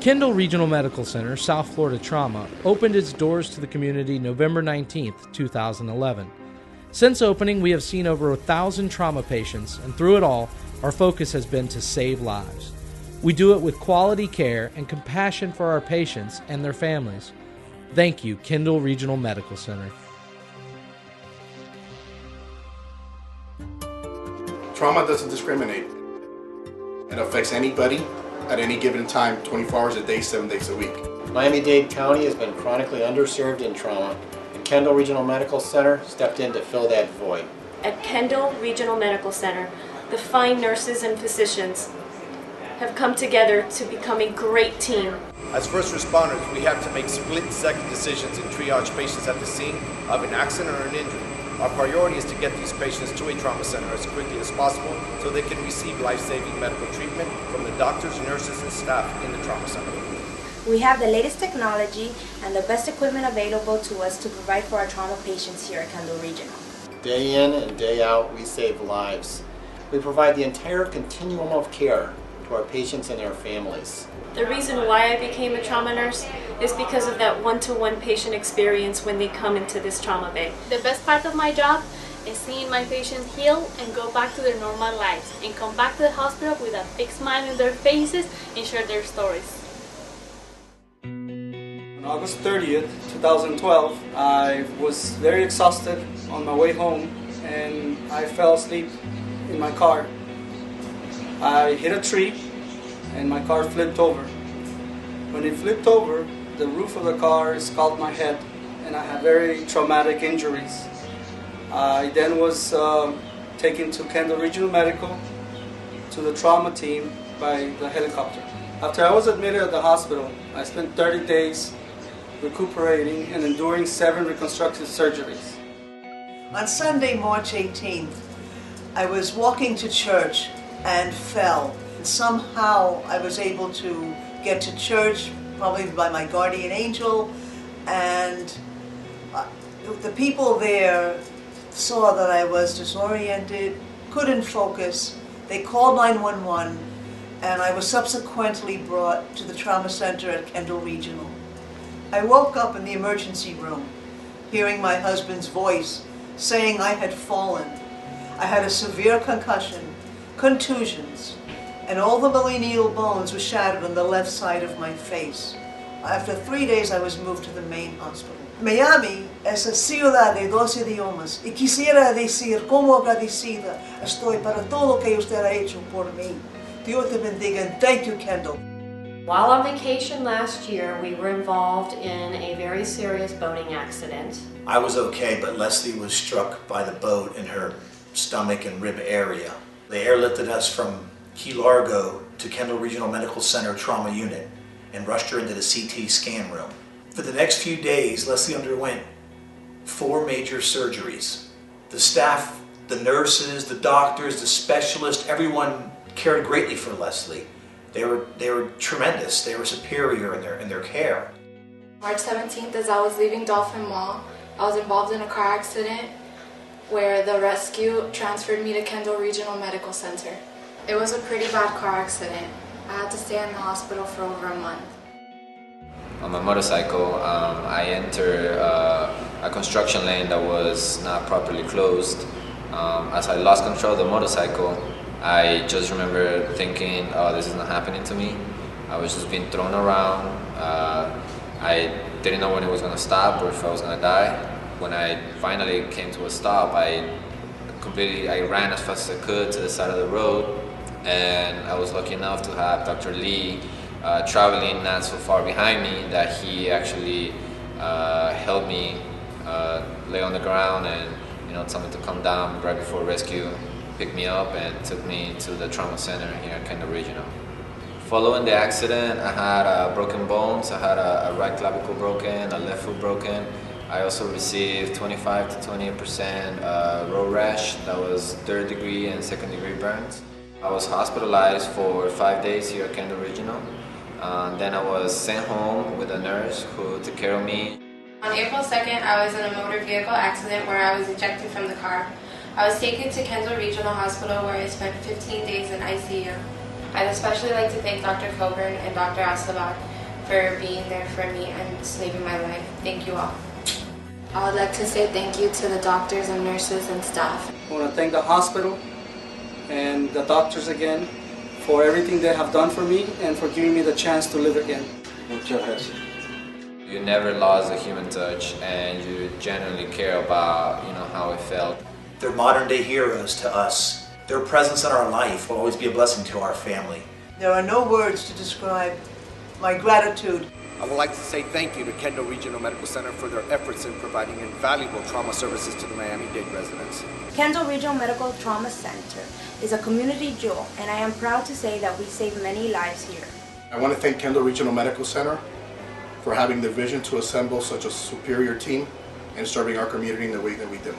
Kendall Regional Medical Center, South Florida Trauma, opened its doors to the community November 19, 2011. Since opening, we have seen over 1,000 trauma patients, and through it all, our focus has been to save lives. We do it with quality care and compassion for our patients and their families. Thank you, Kendall Regional Medical Center. Trauma doesn't discriminate. It affects anybody at any given time, 24 hours a day, 7 days a week. Miami-Dade County has been chronically underserved in trauma, and Kendall Regional Medical Center stepped in to fill that void. At Kendall Regional Medical Center, the fine nurses and physicians have come together to become a great team. As first responders, we have to make split-second decisions and triage patients at the scene of an accident or an injury. Our priority is to get these patients to a trauma center as quickly as possible so they can receive life-saving medical treatment from the doctors, nurses, and staff in the trauma center. We have the latest technology and the best equipment available to us to provide for our trauma patients here at Kendall Regional. Day in and day out, we save lives. We provide the entire continuum of care to our patients and their families. The reason why I became a trauma nurse is because of that one-to-one patient experience when they come into this trauma bay. The best part of my job is seeing my patients heal and go back to their normal lives and come back to the hospital with a big smile on their faces and share their stories. On August 30th, 2012, I was very exhausted on my way home and I fell asleep in my car. I hit a tree and my car flipped over. When it flipped over, the roof of the car scalded my head and I had very traumatic injuries. I then was taken to Kendall Regional Medical, to the trauma team by the helicopter. After I was admitted at the hospital, I spent 30 days recuperating and enduring 7 reconstructive surgeries. On Sunday, March 18th, I was walking to church and fell. And somehow I was able to get to church, probably by my guardian angel, and the people there saw that I was disoriented, couldn't focus. They called 911, and I was subsequently brought to the trauma center at Kendall Regional. I woke up in the emergency room, hearing my husband's voice saying I had fallen. I had a severe concussion, contusions, and all the millennial bones were shattered on the left side of my face. After 3 days, I was moved to the main hospital. Miami es una ciudad de 12 idiomas y quisiera decir cómo agradecida estoy para todo lo que usted ha hecho por mí. Dios te bendiga, and thank you, Kendall. While on vacation last year, we were involved in a very serious boating accident. I was okay, but Leslie was struck by the boat in her stomach and rib area. They airlifted us from Key Largo to Kendall Regional Medical Center Trauma Unit and rushed her into the CT scan room. For the next few days, Leslie underwent 4 major surgeries. The staff, the nurses, the doctors, the specialists, everyone cared greatly for Leslie. They were tremendous. They were superior in their care. March 17th, as I was leaving Dolphin Mall, I was involved in a car accident where the rescue transferred me to Kendall Regional Medical Center. It was a pretty bad car accident. I had to stay in the hospital for over a month. On my motorcycle, I entered a construction lane that was not properly closed. As I lost control of the motorcycle, I just remember thinking, oh, this is not happening to me. I was just being thrown around. I didn't know when it was going to stop or if I was going to die. When I finally came to a stop, I ran as fast as I could to the side of the road, and I was lucky enough to have Dr. Lee traveling not so far behind me that he actually helped me lay on the ground and told me to come down right before rescue, picked me up and took me to the trauma center here at Kendall Regional. Following the accident, I had broken bones. I had a right clavicle broken, a left foot broken. I also received 25 to 28% road rash. That was 3rd degree and 2nd degree burns. I was hospitalized for 5 days here at Kendall Regional. Then I was sent home with a nurse who took care of me. On April 2nd, I was in a motor vehicle accident where I was ejected from the car. I was taken to Kendall Regional Hospital where I spent 15 days in ICU. I'd especially like to thank Dr. Coburn and Dr. Asabak for being there for me and saving my life. Thank you all. I would like to say thank you to the doctors and nurses and staff. I want to thank the hospital and the doctors again for everything they have done for me and for giving me the chance to live again. Muchas gracias. You never lost a human touch, and you genuinely care about, how it felt. They're modern day heroes to us. Their presence in our life will always be a blessing to our family. There are no words to describe my gratitude. I would like to say thank you to Kendall Regional Medical Center for their efforts in providing invaluable trauma services to the Miami-Dade residents. Kendall Regional Medical Trauma Center is a community jewel, and I am proud to say that we save many lives here. I want to thank Kendall Regional Medical Center for having the vision to assemble such a superior team and serving our community in the way that we do.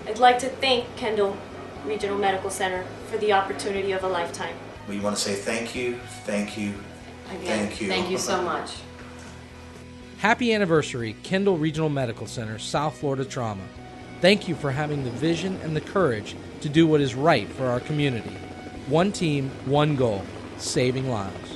I'd like to thank Kendall Regional Medical Center for the opportunity of a lifetime. We want to say thank you, thank you, Again, thank you. Thank you so much. Happy anniversary, Kendall Regional Medical Center, South Florida Trauma. Thank you for having the vision and the courage to do what is right for our community. One team, one goal, saving lives.